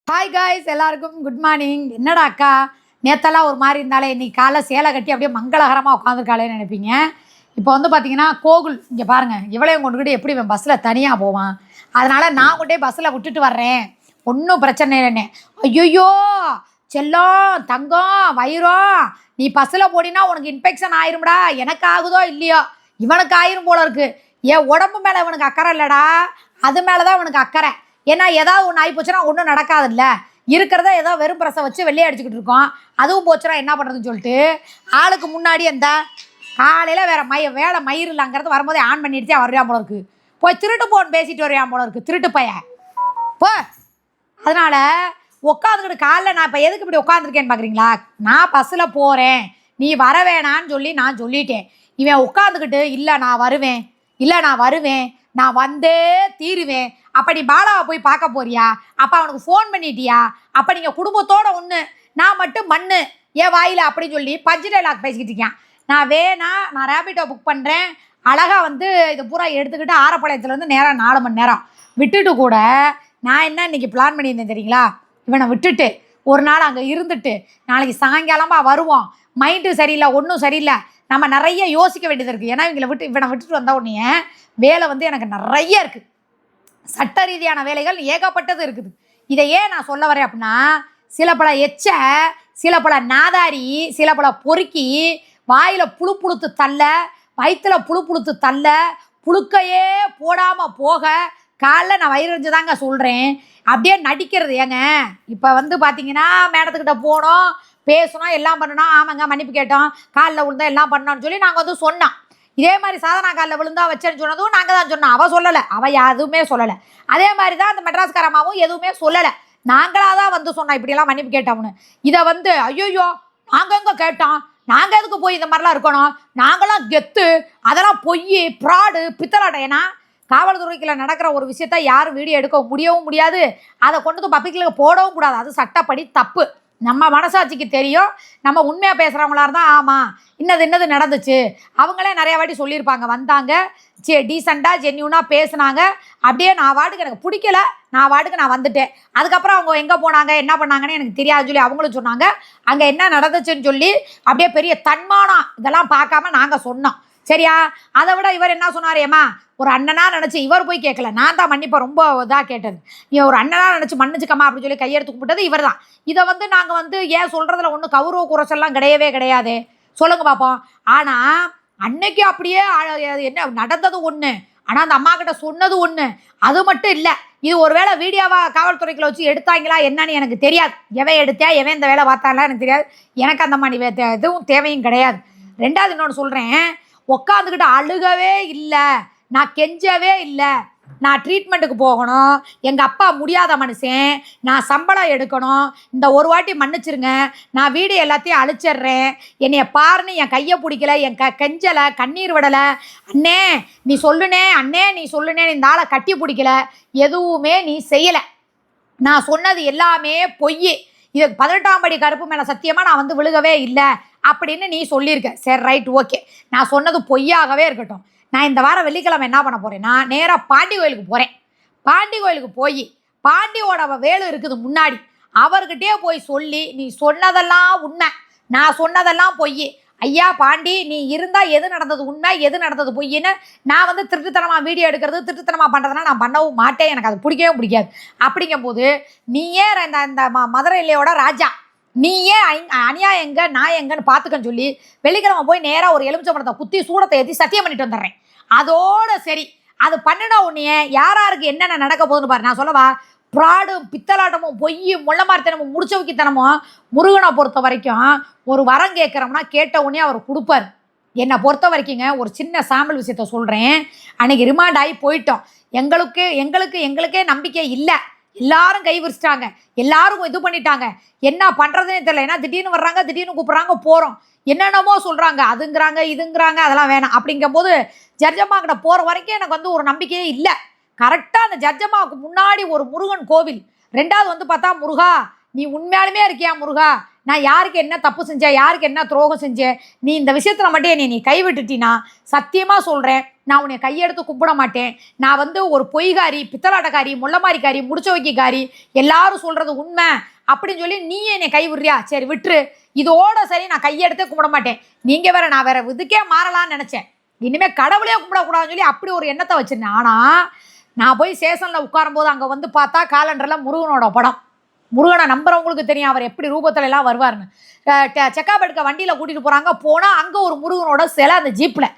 Hi guys, எல்லாருக்கும் good morning. என்னடா அக்கா நேத்தெல்லாம் ஒரு மாதிரி இருந்தாலே இன்னைக்கு காலைல சேலை கட்டி அப்படியே மங்களகரமாக உட்காந்துருக்காளேன்னு நினைப்பீங்க. இப்போ வந்து பார்த்தீங்கன்னா கோகுல் இங்கே பாருங்கள், இவளையும் கொண்டுக்கிட்டு எப்படி இவன் பஸ்ஸில் தனியாக போவான். அதனால் நான் கொண்டே பஸ்ஸில் விட்டுட்டு வர்றேன், ஒன்றும் பிரச்சனை இல்லைன்னு. ஐயோ செல்லம் தங்கம் வயிறோம், நீ பஸ்ஸில் போடினா உனக்கு இன்ஃபெக்ஷன் ஆயிரும்டா. எனக்கு ஆகுதோ இல்லையோ, இவனுக்கு ஆயிரும் போல இருக்கு. என் உடம்பு மேலே இவனுக்கு அக்கறை இல்லைடா, அது மேலே தான் இவனுக்கு அக்கறை. ஏன்னா ஏதாவது ஒன்று ஆகி போச்சுன்னா ஒன்றும் நடக்காதுல்ல. இருக்கிறத ஏதோ வெறும் பிரசை வச்சு வெள்ளையை அடிச்சுக்கிட்டு இருக்கோம். அதுவும் போச்சுன்னா என்ன பண்ணுறதுன்னு சொல்லிட்டு ஆளுக்கு முன்னாடி அந்த காலையில் வேலை மயிர் இல்லைங்கிறது வரும்போதே ஆன் பண்ணிடுச்சே வருவான் போல இருக்கு. போய் திருட்டு போன்னு பேசிட்டு வருவான் போல இருக்கு, திருட்டு பையன் போ. அதனால் உட்காந்துக்கிட்டு காலைல நான் இப்போ எதுக்கு இப்படி உட்காந்துருக்கேன்னு பார்க்குறீங்களா? நான் பஸ்ஸில் போகிறேன், நீ வர வேணான்னு சொல்லி நான் சொல்லிட்டேன். இவன் உட்காந்துக்கிட்டு இல்லை நான் வருவேன், இல்லை நான் வருவேன், நான் வந்தே தீருவேன். அப்போ நீ பாலாவை போய் பார்க்க போறியா? அப்போ அவனுக்கு ஃபோன் பண்ணிட்டியா? அப்போ நீங்கள் குடும்பத்தோடு ஒன்று, நான் மட்டும் மண்ணு ஏன் வாயில் அப்படின்னு சொல்லி பஞ்சு டைலாக் பேசிக்கிட்டு இருக்கேன். நான் ரேபிட்டோ புக் பண்ணுறேன், அழகாக வந்து இது பூரா எடுத்துக்கிட்டு ஆரப்பாளையத்துலேருந்து நேராக 4 மணி நேரம் விட்டுட்டு கூட நான் என்ன இன்றைக்கி பிளான் பண்ணியிருந்தேன் தெரியுங்களா? இவனை விட்டுட்டு ஒரு நாள் அங்கே இருந்துட்டு நாளைக்கு சாயங்காலமாக வருவோம். மைண்டு சரியில்லை, ஒன்றும் சரியில்லை, நம்ம நிறைய யோசிக்க வேண்டியது இருக்குது. ஏன்னா இவனை விட்டுட்டு வந்த உடனே வேலை வந்து எனக்கு நிறைய இருக்குது, சட்ட ரீதியான வேலைகள் ஏகப்பட்டது இருக்குது. இதை ஏன் நான் சொல்ல வரேன் அப்படின்னா, சில பல எச்ச, சில பல நாதாரி, சில பல பொறுக்கி வாயில் புழுத்து தள்ள, வயிற்றில் புழுத்து தள்ள, புழுக்கையே போடாமல் போக காலைல நான் வயிறறிஞ்சு தாங்க சொல்கிறேன். அப்படியே நடிக்கிறது ஏங்க. இப்போ வந்து பார்த்தீங்கன்னா மேடத்துக்கிட்ட போனோம், பேசணும், எல்லாம் பண்ணணும். ஆமாங்க மன்னிப்பு கேட்டோம், காலில் விழுந்தா எல்லாம் பண்ணோன்னு சொல்லி நாங்கள் வந்து சொன்னோம். இதே மாதிரி சாதனா காலில் விழுந்தா வச்சேன்னு சொன்னதும் நாங்கள் தான் சொன்னோம். அவள் சொல்லலை, அவள் எதுவுமே சொல்லலை. அதே மாதிரி தான் அந்த மெட்ராஸ்காரமாவும் எதுவுமே சொல்லலை, நாங்களாக தான் வந்து சொன்னோம் இப்படியெல்லாம் மன்னிப்பு கேட்டோம்னு. இதை வந்து ஐயோ நாங்கள் எங்கே கேட்டோம், நாங்கள் எதுக்கு போய் இந்த மாதிரிலாம் இருக்கணும், நாங்களாம் கெத்து, அதெல்லாம் பொய் ப்ராடு பித்தலாட்டம். ஏன்னா காவல்துறைக்கில் நடக்கிற ஒரு விஷயத்த யாரும் வீடியோ எடுக்க முடியவும் முடியாது, அதை கொண்டு வந்து பப்ளிக்கில் போடவும் கூடாது. அது சட்டப்படி தப்பு. நம்ம மனசாட்சிக்கு தெரியும். நம்ம உண்மையாக பேசுகிறவங்களா இருந்தால் ஆமாம் இன்னது நடந்துச்சு, அவங்களே நிறையா வாட்டி சொல்லியிருப்பாங்க. வந்தாங்க, டீசெண்டாக ஜென்யூனாக பேசுனாங்க. அப்படியே நான் வாட்டுக்கு எனக்கு பிடிக்கல, நான் வாட்டுக்கு நான் வந்துட்டேன். அதுக்கப்புறம் அவங்க எங்கே போனாங்க என்ன பண்ணாங்கன்னு எனக்கு தெரியாதுன்னு சொல்லி அவங்களும் சொன்னாங்க. அங்கே என்ன நடந்துச்சுன்னு சொல்லி அப்படியே பெரிய தன்மானம் இதெல்லாம் பார்க்காம நாங்கள் சொன்னோம். சரியா? அதை விட இவர் என்ன சொன்னார், ஏமா ஒரு அண்ணனாக நினச்சி, இவர் போய் கேட்கல, நான் தான் மன்னிப்பை ரொம்ப இதாக கேட்டது. இவன் ஒரு அண்ணனாக நினச்சி மன்னிச்சுக்கம்மா அப்படின்னு சொல்லி கையெடுத்து கும்பிட்டது இவர் தான். இதை வந்து நாங்கள் வந்து ஏன் சொல்கிறதுல ஒன்றும் கௌரவ குறைச்சல்லாம் கிடையாது. சொல்லுங்க பார்ப்போம். ஆனால் அன்னைக்கு அப்படியே என்ன நடந்தது ஒன்று, ஆனால் அந்த அம்மா கிட்ட சொன்னது ஒன்று. அது மட்டும் இல்லை, இது ஒரு வேளை வீடியோவாக காவல்துறைக்குள்ள வச்சு எடுத்தாங்களா என்னன்னு எனக்கு தெரியாது. எவன் எடுத்தா எவன் இந்த வேலை பார்த்தாலாம் எனக்கு தெரியாது. எனக்கு அந்த மாதிரி எதுவும் தேவையும் கிடையாது. ரெண்டாவது இன்னொன்று சொல்கிறேன், உட்காந்துக்கிட்டு அழுகவே இல்லை, நான் கெஞ்சவே இல்லை, நான் ட்ரீட்மெண்ட்டுக்கு போகணும், எங்கள் அப்பா முடியாத மனுஷன், நான் சம்பளம் எடுக்கணும், இந்த ஒரு வாட்டி மன்னிச்சிருங்க, நான் வீடு எல்லாத்தையும் அழிச்சிட்றேன், என்னைய பாருன்னு என் கையை பிடிக்கல, என் கெஞ்சலை, கண்ணீர் விடலை, அண்ணே நீ சொல்லுனே, அண்ணே நீ சொல்லுனே, இந்த ஆளை கட்டி பிடிக்கல, எதுவுமே நீ செய்யலை, நான் சொன்னது எல்லாமே பொய், இது 18ஆம் படி கருப்பு மேலே சத்தியமாக நான் வந்து விழுகவே இல்லை அப்படின்னு நீ சொல்லியிருக்க. சரி ரைட் ஓகே, நான் சொன்னது பொய்யாகவே இருக்கட்டும். நான் இந்த வாரம் வெள்ளிக்கிழமை என்ன பண்ண போகிறேன்னா, நேராக பாண்டி கோயிலுக்கு போகிறேன். பாண்டி கோயிலுக்கு போய் பாண்டியோட வேலு இருக்குது முன்னாடி, அவர்கிட்டே போய் சொல்லி நீ சொன்னதெல்லாம் உண்மை, நான் சொன்னதெல்லாம் பொய், ஐயா பாண்டி நீ இருந்தால் எது நடந்தது உண்மை எது நடந்தது பொய்ன்னு. நான் வந்து திருட்டுத்தனமாக வீடியோ எடுக்கிறது திருட்டுத்தனமாக பண்ணுறதுனா நான் பண்ணவும் மாட்டேன், எனக்கு அது பிடிக்கவே பிடிக்காது. அப்படிங்கும்போது நீயே இந்த மதுரை இல்லையோட ராஜா, நீயே அநியாயம் எங்கே நான் எங்கன்னு பார்த்துக்கன்னு சொல்லி வெள்ளிக்கிழமை போய் நேராக ஒரு எலுமிச்சம்பழத்தை குத்தி சூடத்தை ஏற்றி சத்தியம் பண்ணிட்டு வந்துடுறேன். அதோட சரி, அது பண்ணின உடனே யாராருக்கு என்னென்ன நடக்க போகுதுன்னு பாரு. நான் சொல்லவா, ப்ராடும் பித்தலாட்டமும் பொய்யும் முள்ளமாரித்தனமும் முடிச்ச வைக்கித்தனமும் முருகனை பொறுத்த வரைக்கும் ஒரு வரம் கேட்குறோம்னா கேட்ட உடனே அவர் கொடுப்பார். என்னை பொறுத்த வரைக்குங்க ஒரு சின்ன சாம்பிள் விஷயத்த சொல்கிறேன். அன்றைக்கி ரிமாண்ட் ஆகி போயிட்டோம். எங்களுக்கே நம்பிக்கை இல்லை, எல்லாரும் கை விரிச்சிட்டாங்க, எல்லாரும் இது பண்ணிட்டாங்க, என்ன பண்ணுறதுனே தெரியல. ஏன்னா திடீர்னு வர்றாங்க, திடீர்னு கூப்பிட்றாங்க, போகிறோம், என்னென்னமோ சொல்கிறாங்க, அதுங்கிறாங்க இதுங்கிறாங்க, அதெல்லாம் வேணாம். அப்படிங்கும்போது ஜட்ஜம்மா கிட்ட போகிற வரைக்கும் எனக்கு வந்து ஒரு நம்பிக்கையே இல்லை. கரெக்டாக அந்த ஜட்ஜம்மாவுக்கு முன்னாடி ஒரு முருகன் கோவில், ரெண்டாவது வந்து பார்த்தா முருகா நீ உண்மையாலுமே இருக்கியா முருகா, நான் யாருக்கு என்ன தப்பு செஞ்சேன், யாருக்கு என்ன துரோகம் செஞ்சேன், நீ இந்த விஷயத்தில் மட்டும் நீ கைவிட்டுட்டினா சத்தியமாக சொல்கிறேன் நான் உன்னை கையெடுத்து கும்பிட மாட்டேன். நான் வந்து ஒரு பொய்காரி, பித்தலாட்டக்காரி, முள்ளமாரிக்காரி, முடிச்ச வைக்காரி, எல்லாரும் சொல்கிறது உண்மை அப்படின்னு சொல்லி நீ என்னை கை விடுறியா? சரி விட்டுரு, இதோட சரி, நான் கையெடுத்தே கும்பிட மாட்டேன். நீங்கள் வேற, நான் வேற இதுக்கே மாறலான்னு நினச்சேன். இனிமேல் கடவுளே கும்பிடக்கூடாதுன்னு சொல்லி அப்படி ஒரு எண்ணத்தை வச்சுருந்தேன். ஆனால் நான் போய் ஸ்டேஷனில் உட்காரும்போது அங்கே வந்து பார்த்தா காலண்டரில் முருகனோட படம். முருகனை நம்புறவங்களுக்கு தெரியும் அவர் எப்படி ரூபத்துல எல்லாம் வருவார்னு. செக்கப் எடுக்க வண்டியில் கூட்டிகிட்டு போகிறாங்க. போனால் அங்கே ஒரு முருகனோட சிலை அந்த ஜீப்பில்.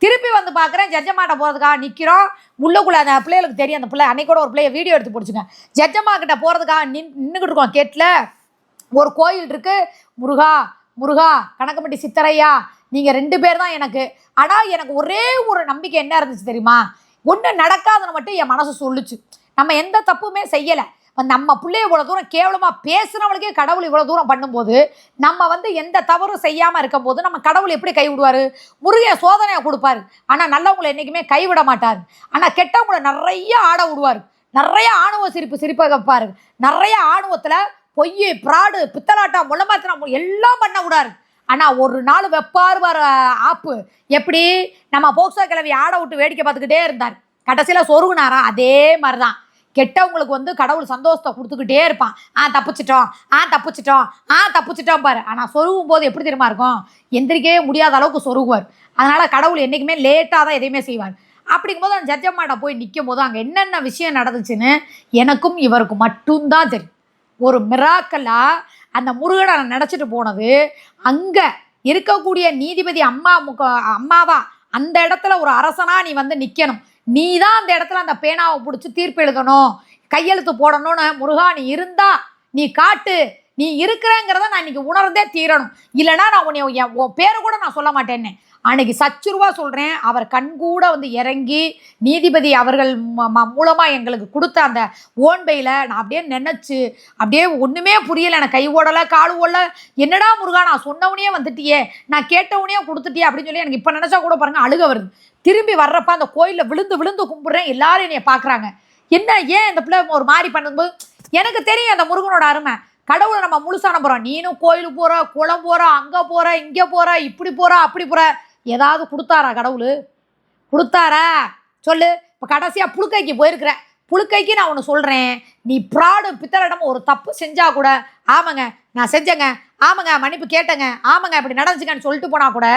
திருப்பி வந்து பார்க்குறேன், ஜட்ஜம்மாட்ட போகிறதுக்காக நிற்கிறோம். உள்ளுக்குள்ளே அந்த பிள்ளைகளுக்கு தெரியும், அந்த பிள்ளை அன்னைக்கு கூட ஒரு பிள்ளைய வீடியோ எடுத்து பிடிச்சிங்க. ஜட்ஜம்மா கிட்ட போகிறதுக்காக நின்றுக்கிட்டு இருக்கோம். கேட்டில் ஒரு கோயில் இருக்குது. முருகா முருகா கணக்கம்பட்டி சித்தரையா, நீங்கள் 2 பேர் தான் எனக்கு. ஆனால் எனக்கு ஒரே ஒரு நம்பிக்கை என்ன இருந்துச்சு தெரியுமா? ஒன்று நடக்காதுன்னு மட்டும் என் மனசு சொல்லுச்சு. நம்ம எந்த தப்புமே செய்யலை. நம்ம பிள்ளைய இவ்வளோ தூரம் கேவலமாக பேசுகிறவங்களுக்கே கடவுள் இவ்வளோ தூரம் பண்ணும்போது, நம்ம வந்து எந்த தவறும் செய்யாமல் இருக்கும்போது நம்ம கடவுள் எப்படி கைவிடுவார்? முருகன் சோதனையை கொடுப்பாரு. ஆனால் நல்லவங்களை என்றைக்குமே கைவிட மாட்டார். ஆனால் கெட்டவங்களை நிறைய ஆட விடுவார். நிறைய ஆணவ சிரிப்பை வைப்பார். நிறைய ஆணவத்தில் பொய், பிராடு, பித்தலாட்டம், முள்ளமாத்திரம் எல்லாம் பண்ண விடாரு. ஆனால் ஒரு நாள் வைப்பார் ஆப்பு. எப்படி நம்ம போக்சோ கிழவி ஆட விட்டு வேடிக்கை பார்த்துக்கிட்டே இருந்தார். கடைசியில் சொருகுனாரா? அதே மாதிரி தான் கெட்டவங்களுக்கு வந்து கடவுள் சந்தோஷத்தை கொடுத்துக்கிட்டே இருப்பான். தப்பிச்சிட்டோம் பாரு. ஆனால் சொருகும் போது எப்படி தெரியுமா இருக்கும்? எந்திரிக்கவே முடியாத அளவுக்கு சொருகுவார். அதனால் கடவுள் என்றைக்குமே லேட்டாக தான் எதையுமே செய்வார். அப்படிங்கும்போது அந்த ஜட்ஜம்மாட்ட போய் நிற்கும் போது அங்கே என்னென்ன விஷயம் நடந்துச்சுன்னு எனக்கும் இவருக்கும் மட்டும்தான் தெரியும். ஒரு மிராக்கலாக அந்த முருகனை நினச்சிட்டு போனது, அங்கே இருக்கக்கூடிய நீதிபதி அம்மாவா அந்த இடத்துல ஒரு அரசனாக நீ வந்து நிற்கணும். நீ தான் அந்த இடத்துல அந்த பேனாவை பிடிச்சி தீர்ப்பு எழுதணும், கையெழுத்து போடணும்னு. முருகா நீ இருந்தா நீ காட்டு, நீ இருக்கிறேங்கிறத நான் இன்னைக்கு உணர்ந்தே தீரணும். இல்லைனா நான் உன் பேரை கூட நான் சொல்ல மாட்டேன்னு அன்னைக்கு சச்சுருவா சொல்கிறேன். அவர் கண்கூட வந்து இறங்கி நீதிபதி அவர்கள் மூலமாக எங்களுக்கு கொடுத்த அந்த ஓன்பையில் நான் அப்படியே நினச்சி அப்படியே ஒன்றுமே புரியலை. எனக்கு கை ஓடலை, கால் ஓடலை. என்னடா முருகா நான் சொன்னவனையே வந்துட்டியே, நான் கேட்டவனையே கொடுத்துட்டியே அப்படின்னு சொல்லி எனக்கு இப்போ நினச்சா கூட பாருங்கள் அழுக வருது. திரும்பி வர்றப்ப அந்த கோயிலில் விழுந்து விழுந்து கும்பிட்றேன். எல்லாரும் என்னைய பார்க்குறாங்க. என்ன ஏன் இந்த பிள்ளை ஒரு மாதிரி பண்ணும்போது எனக்கு தெரியும் அந்த முருகனோட அருமை. கடவுளை நம்ம முழுசாக நம்புகிறோம். நீனும் கோயிலுக்கு போகிற, குளம் போகிற, அங்கே போகிற, இங்கே போகிற, இப்படி போகிற, அப்படி போகிற. ஏதாவது கொடுத்தாரா கடவுள்? கொடுத்தாரா சொல்லு. இப்போ கடைசியாக புழுக்கைக்கு போயிருக்கிற. புழுக்கைக்கு நான் ஒன்று சொல்கிறேன், நீ ப்ராடு பித்தரிடம் ஒரு தப்பு செஞ்சால் கூட ஆமாங்க நான் செஞ்சேங்க, ஆமாங்க மன்னிப்பு கேட்டேங்க, ஆமாங்க இப்படி நடந்துச்சுங்கன்னு சொல்லிட்டு போனால் கூட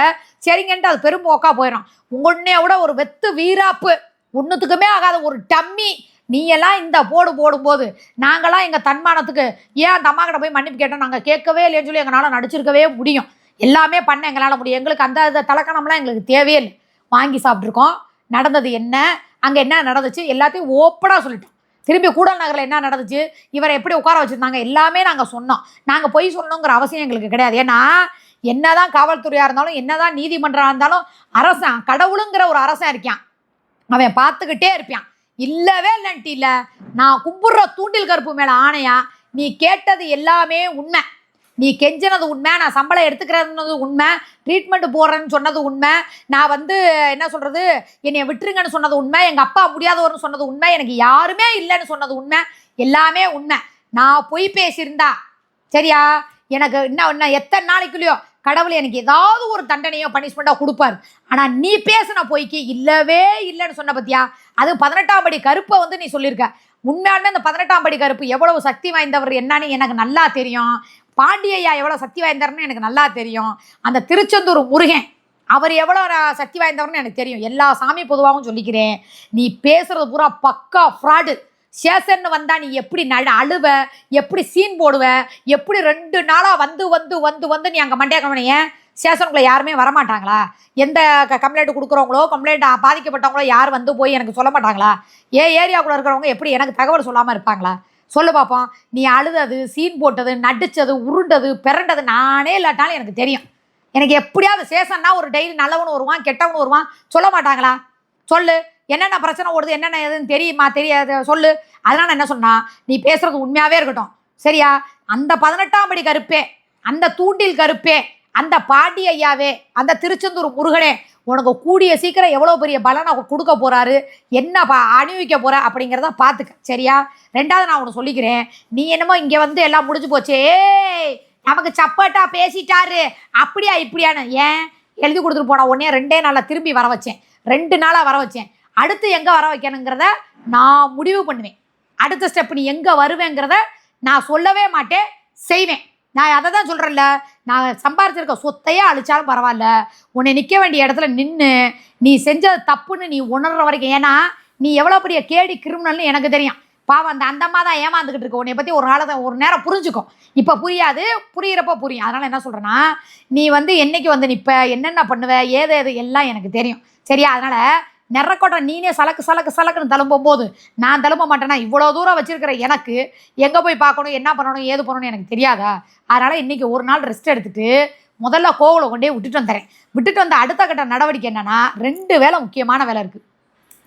சரிங்கன்ட்டு அது பெரும்போக்கா போயிடும். உங்கன்னே விட ஒரு வெத்து வீராப்பு, ஒன்றுத்துக்குமே ஆகாத ஒரு டம்மி நீ எல்லாம் இந்த போடும்போது நாங்களாம் எங்கள் தன்மானத்துக்கு ஏன் அந்த அம்மா கிட்ட போய் மன்னிப்பு கேட்டோம்? நாங்கள் கேட்கவே இல்லைன்னு சொல்லி எங்களால் நடிச்சிருக்கவே முடியும். எல்லாமே பண்ண எங்களால் முடியும். எங்களுக்கு அந்த தலக்கணம்லாம் எங்களுக்கு தேவையே இல்லை. வாங்கி சாப்பிட்ருக்கோம். நடந்தது என்ன, அங்கே என்ன நடந்துச்சு எல்லாத்தையும் ஓப்பனாக சொல்லிட்டோம். திரும்பி கூடல் நகரில் என்ன நடந்துச்சு, இவரை எப்படி உட்கார வச்சுருந்தாங்க, எல்லாமே நாங்கள் சொன்னோம். நாங்கள் பொய் சொல்லணுங்கிற அவசியம் எங்களுக்கு கிடையாது. ஏன்னா என்னதான் காவல்துறையாக இருந்தாலும், என்னதான் நீதிமன்றம் இருந்தாலும், அரசன் கடவுளுங்கிற ஒரு அரசன் இருக்கான். அவன் பார்த்துக்கிட்டே இருப்பான். இல்லவே இல்லைன்ட்டு இல்லை, நான் கும்பிட்ற தூண்டில் கருப்பு மேலே ஆணையா, நீ கேட்டது எல்லாமே உண்மை, நீ கெஞ்சினது உண்மை, நான் சம்பளம் எடுத்துக்கிறதுனது உண்மை, ட்ரீட்மெண்ட் போடுறேன்னு சொன்னது உண்மை, நான் வந்து என்ன சொல்கிறது என்னை விட்டுருங்கன்னு சொன்னது உண்மை, எங்கள் அப்பா முடியாதவர்னு சொன்னது உண்மை, எனக்கு யாருமே இல்லைன்னு சொன்னது உண்மை, எல்லாமே உண்மை. நான் பொய் பேசியிருந்தா சரியா, எனக்கு இன்னும் எத்தனை நாளைக்குள்ளேயோ கடவுள் எனக்கு ஏதாவது ஒரு தண்டனையோ பனிஷ்மெண்ட்டோ கொடுப்பார். ஆனால் நீ பேசின பொய்க்கு இல்லவே இல்லைன்னு சொன்ன பத்தியா, அது 18ஆம் படி கருப்பை வந்து நீ சொல்லியிருக்க. உண்மையாலுமே அந்த 18ஆம் படி கருப்பு எவ்வளவு சக்தி வாய்ந்தவர் என்னன்னு எனக்கு நல்லா தெரியும். பாண்டியையா எவ்வளோ சக்தி வாய்ந்தவர்னு எனக்கு நல்லா தெரியும். அந்த திருச்செந்தூர் முருகன் அவர் எவ்வளோ சக்தி வாய்ந்தவர்னு எனக்கு தெரியும். எல்லா சாமி பொதுவாகவும் சொல்லிக்கிறேன். நீ பேசுகிறது பூரா பக்கா ஃப்ராடு. சேஷன்னு வந்தால் நீ எப்படி அழுவ, எப்படி சீன் போடுவ, எப்படி 2 நாளாக வந்து வந்து வந்து வந்து நீ அங்கே மண்டே கவனிய. சேஷனுக்குள்ளே யாருமே வரமாட்டாங்களா? எந்த கம்ப்ளைண்ட் கொடுக்குறவங்களோ, கம்ப்ளைண்ட் பாதிக்கப்பட்டவங்களோ யார் வந்து போய் எனக்கு சொல்ல மாட்டாங்களா? ஏரியாவுக்குள்ளே இருக்கிறவங்க எப்படி எனக்கு தகவல் சொல்லாமல் இருப்பாங்களா? சொல்லு பார்ப்போம். நீ அழுதது, சீன் போட்டது, நடித்தது, உருண்டது, பிறண்டது நானே இல்லாட்டாலும் எனக்கு தெரியும். எனக்கு எப்படியாவது சேஷன்னா ஒரு டெய்லி நல்லவனு வருவான், கெட்டவனு வருவான், சொல்ல மாட்டாங்களா? சொல்லு. என்னென்ன பிரச்சனை ஓடுது, என்னென்ன எதுன்னு தெரியுமா? தெரியாது, சொல்லு. அதனால் நான் என்ன சொன்னா, நீ பேசுகிறது உண்மையாகவே இருக்கட்டும் சரியா. அந்த 18ஆம் படி கருப்பே, அந்த தூண்டில் கருப்பே, அந்த பாண்டி ஐயாவே, அந்த திருச்செந்தூர் முருகனே உனக்கு கூடிய சீக்கிரம் எவ்வளோ பெரிய பலனை கொடுக்க போகிறாரு, என்ன அணிவிக்க போகிற அப்படிங்கிறத பார்த்துக்க சரியா. 2வது நான் உனக்கு சொல்லிக்கிறேன், நீ என்னமோ இங்கே வந்து எல்லாம் முடிஞ்சு போச்சே, நமக்கு சப்பட்டா பேசிட்டாரு அப்படியா இப்படியான்னு ஏன் எழுதி கொடுத்துட்டு போனா உடனே 2 நாளில் திரும்பி வர வச்சேன். 2 நாளாக வர வச்சேன். அடுத்து எங்கே வர வைக்கணுங்கிறத நான் முடிவு பண்ணுவேன். அடுத்த ஸ்டெப் நீ எங்கே வருவேங்கிறத நான் சொல்லவே மாட்டேன், செய்வேன். நான் அதை தான் சொல்கிறேன்ல, நான் சம்பாரிச்சிருக்க சொத்தையே அழிச்சாலும் பரவாயில்ல, உன்னை நிற்க வேண்டிய இடத்துல நின்று நீ செஞ்சது தப்புன்னு நீ உணர்ற வரைக்கும். ஏன்னா நீ எவ்வளோ பெரிய கேடி கிரிமினல்னு எனக்கு தெரியும். பாவம் அந்த அம்மா தான் ஏமாந்துக்கிட்டு இருக்க. உன்னை பற்றி ஒரு நேரம் புரிஞ்சுக்கும். இப்போ புரியாது, புரியிறப்ப புரியும். அதனால் என்ன சொல்கிறேன்னா, நீ என்னைக்கு நிற்ப, என்னென்ன பண்ணுவ, ஏது எல்லாம் எனக்கு தெரியும். சரியா? அதனால் நிறக்கொட்டை நீனே சலக்குன்னு தழும்போது நான் தழும்ப மாட்டேன்னா இவ்வளோ தூரம் வச்சிருக்கிற எனக்கு எங்கே போய் பார்க்கணும், என்ன பண்ணணும், ஏது பண்ணணும்னு எனக்கு தெரியாதா? அதனால் இன்றைக்கி ஒரு நாள் ரெஸ்ட் எடுத்துகிட்டு முதல்ல கோவிலை கொண்டே விட்டுட்டு வந்துடுறேன். விட்டுட்டு வந்த அடுத்த கட்ட நடவடிக்கை என்னென்னா, 2 வேலை முக்கியமான வேலை இருக்குது.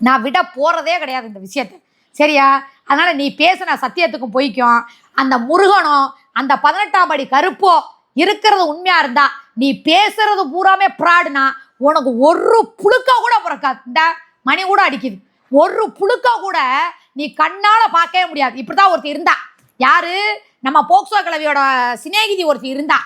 நான் விட போகிறதே கிடையாது இந்த விஷயத்தை. சரியா? அதனால் நீ பேசின சத்தியத்துக்கும் பொய்க்கும் அந்த முருகனும் அந்த 18ஆம் படி கருப்போ இருக்கிறது உண்மையாக இருந்தா, நீ பேசுறது பூராமே ப்ராடுனா உனக்கு ஒரு புழுக்கா கூட பிறக்காது. இந்த மணி கூட அடிக்குது, ஒரு புழுக்கா கூட நீ கண்ணால் பார்க்கவே முடியாது. இப்படி தான் ஒருத்தர் இருந்தா. யாரு? நம்ம போக்சோ கிழவியோட சிநேகிதி ஒருத்தர் இருந்தா.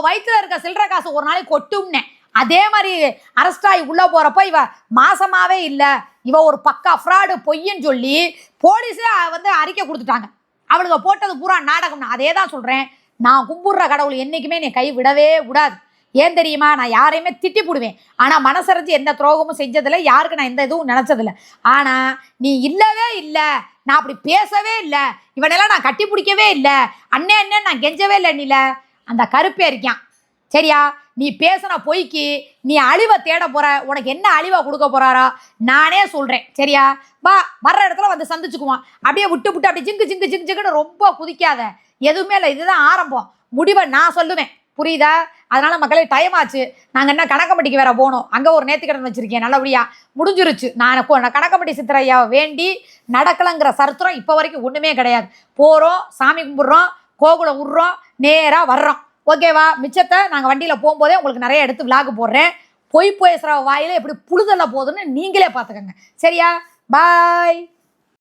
வயிற்றுல இருக்க சில்லற காசு ஒரு நாளைக்கு கொட்டும்னேன். அதே மாதிரி அரெஸ்ட் ஆகி உள்ளே போகிறப்ப இவ மாசமாவே இல்லை, இவ ஒரு பக்கா ஃப்ராடு பொய்ன்னு சொல்லி போலீஸே அறிக்கை கொடுத்துட்டாங்க. அவளுக்கு போட்டது பூரா நாடகம்னு. அதே தான் சொல்கிறேன், நான் கும்பிடுற கடவுள் என்றைக்குமே நீ கை விடவே விடாது. ஏன் தெரியுமா? நான் யாரையுமே திட்டி போடுவேன், ஆனால் மனசறிஞ்சு எந்த துரோகமும் செஞ்சதில்லை, யாருக்கு நான் எந்த இதுவும் நினச்சதில்லை. ஆனால் நீ இல்லவே இல்லை, நான் அப்படி பேசவே இல்லை, இவனெல்லாம் நான் கட்டி பிடிக்கவே இல்லை, அண்ணே நான் கெஞ்சவே இல்லை. நீல அந்த கருப்பே இருக்கான். சரியா? நீ பேசுன பொய்க்கு நீ அழிவை தேட போற. உனக்கு என்ன அழிவை கொடுக்க போறாரா நானே சொல்கிறேன். சரியா? வர்ற இடத்துல சந்திச்சுக்குவான். அப்படியே விட்டு அப்படியே ஜிங்குன்னு ரொம்ப குதிக்காத. எதுவுமே இல்லை, இதுதான் ஆரம்பம். முடிவை நான் சொல்லுவேன். புரியுதா? அதனால் மக்களே, டைம் ஆச்சு. நாங்கள் என்ன கணக்கம்பட்டிக்கு வேற போகணும். அங்கே ஒரு நேர்த்திக்கடன் வச்சுருக்கேன், நல்லபடியாக முடிஞ்சிருச்சு. நான் கணக்கம்பட்டி சித்திரையாவை வேண்டி நடக்கலைங்கிற சரித்திரம் இப்போ வரைக்கும் ஒன்றுமே கிடையாது. போகிறோம், சாமி கும்பிட்றோம், கோகுலை விட்றோம், நேராக வர்றோம். ஓகேவா? மிச்சத்தை நாங்கள் வண்டியில் போகும்போதே உங்களுக்கு நிறைய எடுத்து விளாக் போடுறேன். பொய் பேசுகிற வாயில் எப்படி புழுதல்ல போகுதுன்னு நீங்களே பார்த்துக்கோங்க. சரியா? பாய்.